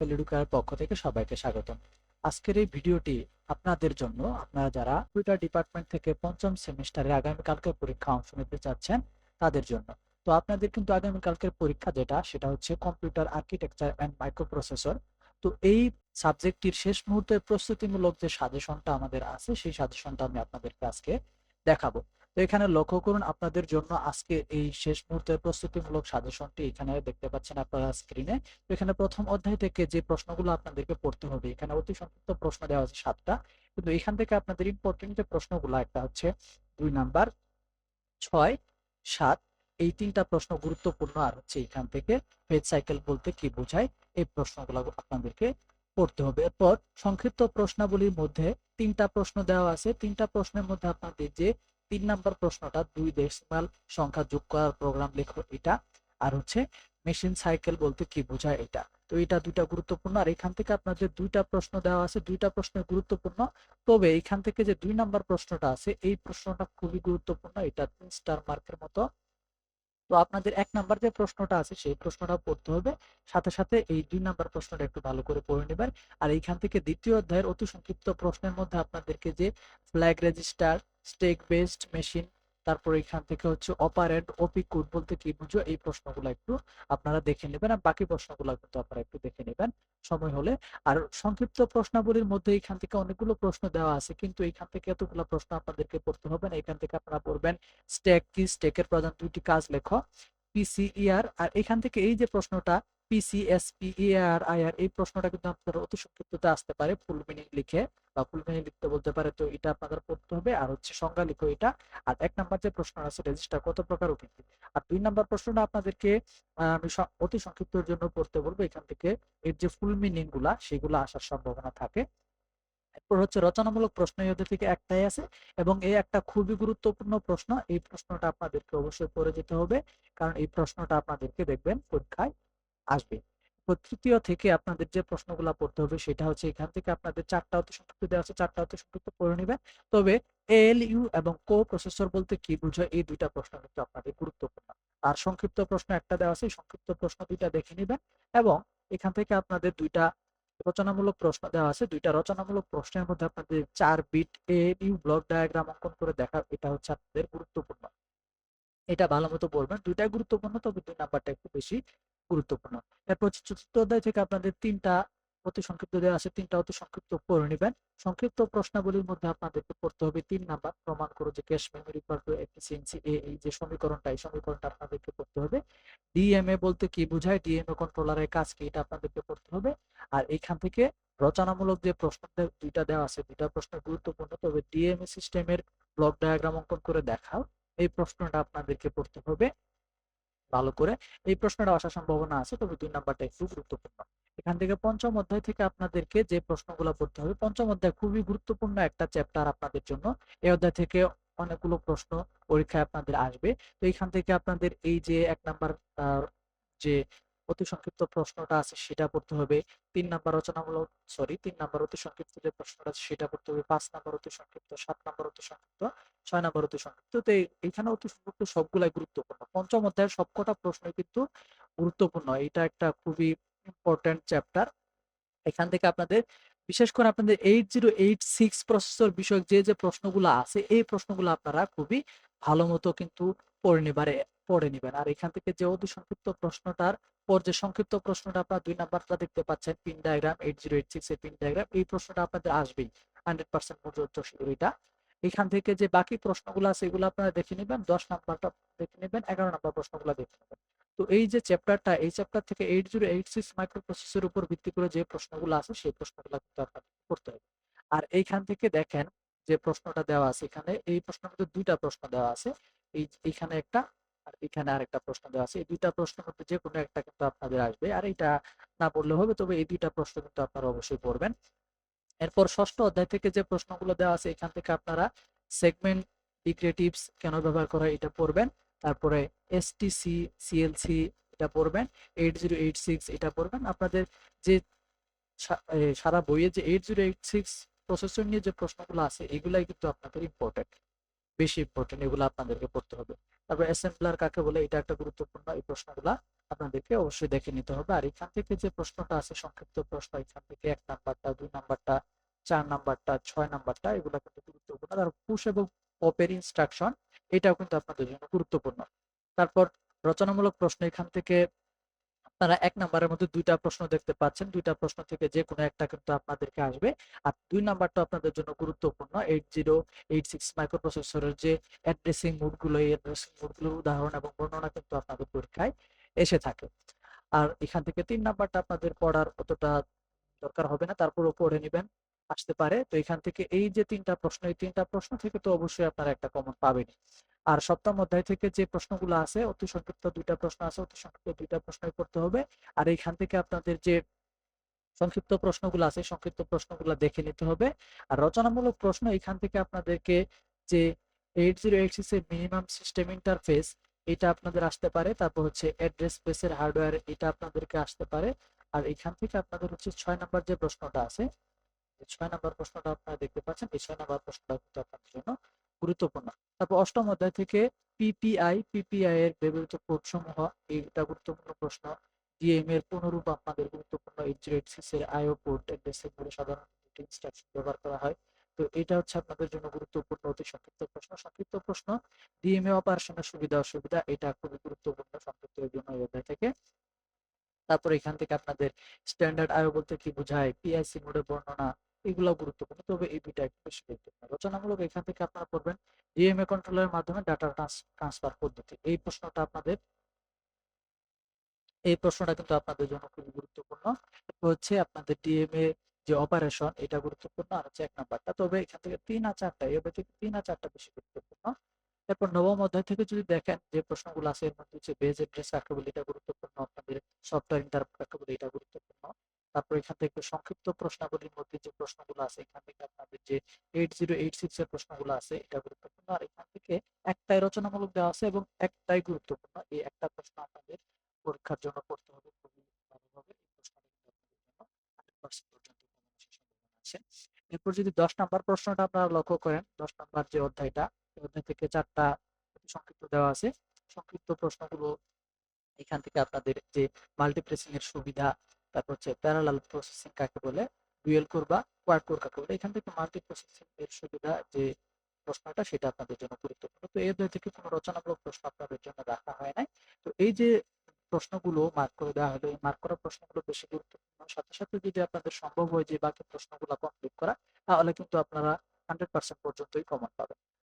FL educare পক্ষ থেকে সবাইকে স্বাগতম। আজকের এই ভিডিওটি আপনাদের জন্য, আপনারা যারা কম্পিউটার ডিপার্টমেন্ট থেকে পঞ্চম সেমিস্টারে আগামীকালকে পরীক্ষা অংশ নিতে চাচ্ছেন তাদের জন্য। তো আপনাদের কিন্তু আগামীকালকের পরীক্ষা যেটা সেটা হচ্ছে কম্পিউটার আর্কিটেকচার অ্যান্ড মাইক্রোপ্রসেসর। তো এই সাবজেক্টটির শেষ মুহূর্তের প্রস্তুতিমূলক যে সাজেশনটা আমাদের আছে সেই সাজেশনটা আমি আপনাদেরকে আজকে দেখাবো। তো এখানে লক্ষ্য করুন, আপনাদের জন্য আজকে এই শেষ মুহূর্তের প্রস্তুতিমূলক সাজেশনটি এখানে দেখতে পাচ্ছেন আপনারা স্ক্রিনে। তো এখানে প্রথম অধ্যায় থেকে যে প্রশ্নগুলো আপনাদেরকে পড়তে হবে, এখানে অতি সংক্ষিপ্ত প্রশ্ন দেওয়া আছে 7টা, কিন্তু এখান থেকে আপনাদের ইম্পর্টেন্ট যে প্রশ্নগুলো, একটা হচ্ছে 2 নাম্বার, 6, 7, এই 3টা প্রশ্ন গুরুত্বপূর্ণ। আর হচ্ছে এখান থেকে ফেজ সাইকেল বলতে কি বোঝায় এই প্রশ্নগুলো আপনাদেরকে পড়তে হবে। এরপর সংক্ষিপ্ত প্রশ্নাবলীর মধ্যে 3টা প্রশ্ন দেওয়া আছে। 3টা প্রশ্নের মধ্যে আপনাদের যে 3 নাম্বার প্রশ্নটা, 2 ডেসিমাল সংখ্যা যোগ করার প্রোগ্রাম লেখো, এটা। আর হচ্ছে মেশিন সাইকেল বলতে কি বোঝায়, এটা। তো এটা 2টা গুরুত্বপূর্ণ। আর এখান থেকে আপনাদের 2টা প্রশ্ন দেওয়া আছে, 2টা প্রশ্ন গুরুত্বপূর্ণ। তবে এখান থেকে যে 2 নাম্বার প্রশ্নটা আছে, এই প্রশ্নটা খুবই গুরুত্বপূর্ণ, এটা 3 স্টার মার্কের মতো। তো আপনাদের 1 নাম্বার যে প্রশ্নটা আছে সেই প্রশ্নটা পড়তে হবে, সাথে সাথে এই 2 নাম্বার প্রশ্নটা একটু ভালো করে পড়ে নেবেন। আর এইখান থেকে দ্বিতীয় অধ্যায়ের অতি সংক্ষিপ্ত প্রশ্নের মধ্যে আপনাদেরকে যে flag register, stack based machine, তারপর এখান থেকে হচ্ছে অপারেন্ড, ওপি কোড বলতে কি বুঝো, এই প্রশ্নগুলো একটু আপনারা দেখে নেবেন। আর বাকি প্রশ্নগুলো কিন্তু আপনারা একটু দেখে নেবেন সময় হলে। আর সংক্ষিপ্ত প্রশ্নাবলীর মধ্যে এখান থেকে অনেকগুলো প্রশ্ন দেওয়া আছে, কিন্তু এখান থেকে এতগুলো প্রশ্ন আপনাদেরকে পড়তে হবে না। এখান থেকে আপনারা পড়বেন স্ট্যাক কি, স্ট্যাকের প্রধান 2টি কাজ লেখো, পিসিইআর। আর এখান থেকে এই যে প্রশ্নটা পিসিএসপিইআর এই প্রশ্নটা কিন্তু আপনাদের অতি সংক্ষিপ্ততে আসতে পারে, ফুল মিনিং লিখে বা ফুল মিনিং লিখতে বলতে পারে। তো এটা আপনাদের পড়তে হবে। আর হচ্ছে সংজ্ঞা লিখো, এটা। আর 1 নাম্বার যে প্রশ্ন আছে, রেজিস্টার কত প্রকার ও কি কি। আর 2 নাম্বার প্রশ্নটা আপনাদেরকে আমি অতি সংক্ষিপ্তের জন্য পড়তে বলবো। এখান থেকে এর যে ফুল মিনিং গুলা সেগুলো আসার সম্ভাবনা থাকে। এরপর হচ্ছে রচনামূলক প্রশ্ন, এই অধ্যায় থেকে একটাই আছে এবং এই একটা খুবই গুরুত্বপূর্ণ প্রশ্ন। এই প্রশ্নটা আপনাদেরকে অবশ্যই পড়ে যেতে হবে, কারণ এই প্রশ্নটা আপনাদেরকে দেখবেন পরীক্ষায় আসবে। তৃতীয় থেকে আপনাদের যে প্রশ্নগুলো পড়তে হবে সেটা হচ্ছে এখান থেকে আপনাদের 4টা অতি সংক্ষিপ্ত দেওয়া আছে, 4টা অতি সংক্ষিপ্ত পড়ে নেবেন। তবে এএলইউ এবং কো প্রসেসর বলতে কি বোঝায়, এই 2টা প্রশ্ন কিন্তু আপনাদের গুরুত্বপূর্ণ। আর সংক্ষিপ্ত প্রশ্ন একটা দেওয়া আছে, সংক্ষিপ্ত প্রশ্ন 2টা দেখে নেবেন। এবং এখান থেকে আপনাদের 2টা রচনামূলক প্রশ্ন দেওয়া আছে, 2টা রচনামূলক প্রশ্নের মধ্যে আপনাদের 4 বিট এএলইউ ব্লক ডায়াগ্রাম অঙ্কন করে দেখা, এটা হচ্ছে আপনাদের গুরুত্বপূর্ণ। এটা ভালো মতো পড়বেন, 2টাই গুরুত্বপূর্ণ, তবে 2 নাম্বারটা একটু বেশি গুরুত্বপূর্ণ। এরপর হচ্ছে চতুর্থ অধ্যায় থেকে আপনাদের 3টা অতি সংক্ষিপ্ত দেওয়া আছে, 3টা অতি সংক্ষিপ্ত পড়ে নেবেন। সংক্ষিপ্ত প্রশ্নাবলীর মধ্যে আপনাদেরকে পড়তে হবে 3 নাম্বার, প্রমাণ করো যে cache memory equal to efficiency এ, এই যে সমীকরণটা, এই সমীকরণটা আপনাদেরকে পড়তে হবে। ডিএমএ বলতে কি বোঝায়, ডিএমএ কন্ট্রোলারের কাজ কি, এটা আপনাদেরকে পড়তে হবে। আর এখান থেকে রচনামূলক যে প্রশ্ন 2টা দেওয়া আছে, 2টা প্রশ্ন গুরুত্বপূর্ণ, তবে ডিএমএ সিস্টেমের ব্লক ডায়াগ্রাম অঙ্কন করে দেখাও, এই প্রশ্নটা আপনাদেরকে পড়তে হবে ভালো করে। এই প্রশ্নটা আসার সম্ভাবনা আছে, তবে 2 নাম্বারটা একটু গুরুত্বপূর্ণ। এখান থেকে পঞ্চম অধ্যায় থেকে আপনাদেরকে যে প্রশ্নগুলো পড়তে হবে, পঞ্চম অধ্যায় খুবই গুরুত্বপূর্ণ একটা চ্যাপ্টার আপনাদের জন্য। এই অধ্যায় থেকে অনেকগুলো প্রশ্ন পরীক্ষায় আপনাদের আসবে। তো এখান থেকে আপনাদের এই যে 1 নাম্বার যে অতি সংক্ষিপ্ত প্রশ্নটা আছে সেটা পড়তে হবে। 3 নাম্বার রচনামূলক, সরি, 3 নাম্বার অতি সংক্ষিপ্ত যে প্রশ্নটা আছে সেটা পড়তে হবে। 5 নাম্বার অতি সংক্ষিপ্ত, 7 নাম্বার অতি সংক্ষিপ্ত, 6 নাম্বার অতি সংক্ষিপ্ত। তো এইখানে অতি সংক্ষিপ্ত সবগুলাই গুরুত্বপূর্ণ। পঞ্চম অধ্যায়ের সবকটা প্রশ্নই কিন্তু গুরুত্বপূর্ণ। এটা একটা খুবই ইম্পর্টেন্ট চ্যাপ্টার। এখান থেকে আপনাদের বিশেষ করে আপনাদের 8086 প্রসেসর বিষয়ক যে যে প্রশ্নগুলো আছে, এই প্রশ্নগুলো আপনারা খুবই ভালো মতো কিন্তু পড়ে নিবেন। আর এখান থেকে যে অতি সংক্ষিপ্ত প্রশ্নটার পর যে সংক্ষিপ্ত প্রশ্নটা আপনার 2 নাম্বারটা দেখতে পাচ্ছেন, পিন ডায়াগ্রাম, 8086 এর পিন ডায়াগ্রাম, এই প্রশ্নটা আপনাদের আসবেই 100% পর্যন্ত এটা। এখান থেকে যে বাকি প্রশ্নগুলো আছে এগুলো আপনারা দেখে নেবেন, 10 নাম্বারটা দেখে নেবেন, 11 নাম্বার প্রশ্নগুলো দেখে নেবেন। তো এই যে চ্যাপ্টারটা, এই চ্যাপ্টার থেকে 8086 মাইক্রো প্রসেসরের উপর ভিত্তি করে যে প্রশ্নগুলো আছে সেই প্রশ্নগুলো কিন্তু আপনাদের পড়তে হবে। আর এইখান থেকে দেখেন যে প্রশ্নটা দেওয়া আছে, এখানে এই প্রশ্নের মধ্যে 2টা প্রশ্ন দেওয়া আছে, এইখানে একটা আর এখানে আরেকটা প্রশ্ন দেওয়া আছে। এই 2টা প্রশ্নের মধ্যে যে কোনো একটা কিন্তু আপনাদের আসবে, আর এটা না পড়লে হবে, তবে এই 2টা প্রশ্ন কিন্তু আপনারা অবশ্যই পড়বেন। এরপর ষষ্ঠ অধ্যায় থেকে যে প্রশ্নগুলো দেওয়া আছে, এখান থেকে আপনারা সেগমেন্ট ডিক্রেটিভস কেন ব্যবহার করা হয় এটা পড়বেন। তারপরে এসটিসি সিএলসি এটা পড়বেন, 8086 এটা পড়বেন। আপনাদের যে সারা বইয়ে যে 8086 প্রসেসর নিয়ে যে প্রশ্নগুলো আছে এগুলাই কিন্তু আপনাদের ইম্পর্টেন্ট, বেশি ইম্পর্টেন্ট, এগুলো আপনাদেরকে পড়তে হবে। তারপর অ্যাসেম্বলার কাকে বলে, এটা একটা গুরুত্বপূর্ণ। এই প্রশ্নগুলা আপনাদেরকে অবশ্যই দেখে নিতে হবে। আর এখান থেকে যে প্রশ্নটা আছে সংক্ষিপ্ত প্রশ্ন, এখান থেকে 1 নাম্বারটা, 2 নাম্বারটা, 4 নাম্বারটা, 6 নাম্বারটা, এগুলো কিন্তু গুরুত্বপূর্ণ। আর পুশ এবং পপের ইনস্ট্রাকশন, এটাও কিন্তু আপনাদের জন্য গুরুত্বপূর্ণ। তারপর রচনামূলক প্রশ্ন, এখান থেকে আপনারা 1 নাম্বারের মধ্যে 2টা প্রশ্ন দেখতে পাচ্ছেন। 2টা প্রশ্ন থেকে যে কোনো একটা কিন্তু আপনাদেরকে আসবে। আর 2 নাম্বারটা আপনাদের জন্য গুরুত্বপূর্ণ। 8086 মাইক্রোপ্রসেসরের যে অ্যাড্রেসিং মোডগুলো, এই অ্যাড্রেসিং মোডগুলোর উদাহরণ এবং বর্ণনা কিন্তু আপনাদের পরীক্ষায় এসে থাকে। আর এখান থেকে 3 নাম্বারটা আপনাদের পড়ার অতটা দরকার হবে না, তারপরেও পড়ে নিবেন, আসতে পারে। তো এখান থেকে এই যে 3টা প্রশ্ন, এই 3টা প্রশ্ন থেকে তো অবশ্যই আপনারা একটা কমন পাবেনই। আর সপ্তম অধ্যায় থেকে যে প্রশ্নগুলো আছে, অতি সংক্ষিপ্ত 2টা প্রশ্ন আছে, অতি সংক্ষিপ্ত 2টা প্রশ্নই করতে হবে। আর এইখান থেকে আপনাদের যে সংক্ষিপ্ত প্রশ্নগুলো আছে, সংক্ষিপ্ত প্রশ্নগুলো দেখে নিতে হবে। আর রচনামূলক প্রশ্ন, এখান থেকে আপনাদেরকে যে 8086 এর মিনিমাম সিস্টেম ইন্টারফেস, এটা আপনাদের আসতে পারে। তারপর হচ্ছে অ্যাড্রেস স্পেসের হার্ডওয়্যার, এটা আপনাদেরকে আসতে পারে। আর এখান থেকে আপনাদের হচ্ছে 6 নাম্বার যে প্রশ্নটা আছে, 6 নাম্বার প্রশ্নটা আপনারা দেখতে পাচ্ছেন, এই 6 নাম্বার প্রশ্নটা কিন্তু আপনাদের জন্য গুরুত্বপূর্ণ। তারপর অষ্টম অধ্যায় থেকে পিপিআই এর ব্যবহৃত কোড সমূহ, এইটা গুরুত্বপূর্ণ প্রশ্ন। ডিএম এর পুনরূপ আপনাদের গুরুত্বপূর্ণ। 8086 এর আইও পোর্ট অ্যাড্রেসিং মোডে সাধারণত দুটি ইনস্ট্রাকশন ব্যবহার করা হয়। তো এটা হচ্ছে আপনাদের জন্য গুরুত্বপূর্ণ অতি সংক্ষিপ্ত প্রশ্ন। সংক্ষিপ্ত প্রশ্ন, ডিএমএ অপারেশনের সুবিধা অসুবিধা, এটা খুবই গুরুত্বপূর্ণ সংক্ষিপ্ত এর জন্য এই অধ্যায় থেকে। তারপর এখান থেকে আপনাদের স্ট্যান্ডার্ড আইও বলতে কি বোঝায়, পিআইসি মোডের বর্ণনা, এগুলো গুরুত্বপূর্ণ। তবে এই দুইটা একটু বেশি গুরুত্বপূর্ণ। রচনামূলক, এখান থেকে আপনারা পড়বেন ডিএমএ কন্ট্রোলারের মাধ্যমে ডাটা ট্রান্সফার পদ্ধতি। এই প্রশ্নটা কিন্তু আপনাদের জন্য খুবই গুরুত্বপূর্ণ। এরপর হচ্ছে আপনাদের ডিএমএ যে অপারেশন, এটা গুরুত্বপূর্ণ। আর হচ্ছে 1 নাম্বারটা, তবে এখান থেকে 3 আর 4টা, এর থেকে 3 আর 4টা বেশি গুরুত্বপূর্ণ। এরপর নবম অধ্যায় থেকে যদি দেখেন যে প্রশ্নগুলো আছে, এর মধ্যে হচ্ছে বেজ অ্যাড্রেস কাকে বলে, এটা গুরুত্বপূর্ণ। আপনাদের সফটওয়্যার ইন্টারাপ্ট কাকে বলে, এটা গুরুত্বপূর্ণ। তারপর এখান থেকে সংক্ষিপ্ত প্রশ্নাবলীর মধ্যে যে প্রশ্নগুলো আছে, এখান থেকে আপনাদের যে 8086 এর প্রশ্নগুলো আছে, এটা গুরুত্বপূর্ণ। আর এখান থেকে একটাই রচনামূলক দেওয়া আছে এবং একটাই গুরুত্বপূর্ণ। এই একটা প্রশ্ন আপনাদের পরীক্ষার জন্য পড়তে হবে খুবই ভালোভাবে। এই প্রশ্নটা কিন্তু আপনাদের জন্য 100% পর্যন্ত কমন আসার সম্ভাবনা আছে। এরপর যদি 10 নাম্বার প্রশ্নটা আপনারা লক্ষ্য করেন, 10 নাম্বার যে অধ্যায়টা, এই অধ্যায় থেকে 4টা সংক্ষিপ্ত দেওয়া আছে। সংক্ষিপ্ত প্রশ্নগুলো এখান থেকে আপনাদের যে মাল্টিপ্লেসিং এর সুবিধা, তারপর হচ্ছে প্যারালাল প্রসেসিং কাকে বলে, ডুয়েল কোর বা কোয়াড কোর কাকে বলে, এখান থেকে মাল্টি প্রসেসিং এর সুবিধা যে প্রশ্নটা, সেটা আপনাদের জন্য গুরুত্বপূর্ণ। তো এই অধ্যায় থেকে কোনো রচনামূলক প্রশ্ন আপনাদের জন্য রাখা হয় নাই। তো এই যে প্রশ্নগুলো মার্ক করে দেওয়া হলো, এই মার্ক করা প্রশ্নগুলো বেশি গুরুত্বপূর্ণ। সাথে সাথে যদি আপনাদের সম্ভব হয় যে বাকি প্রশ্নগুলো কমপ্লিট করা, তাহলে কিন্তু আপনারা 100% পর্যন্তই কমন পাবেন।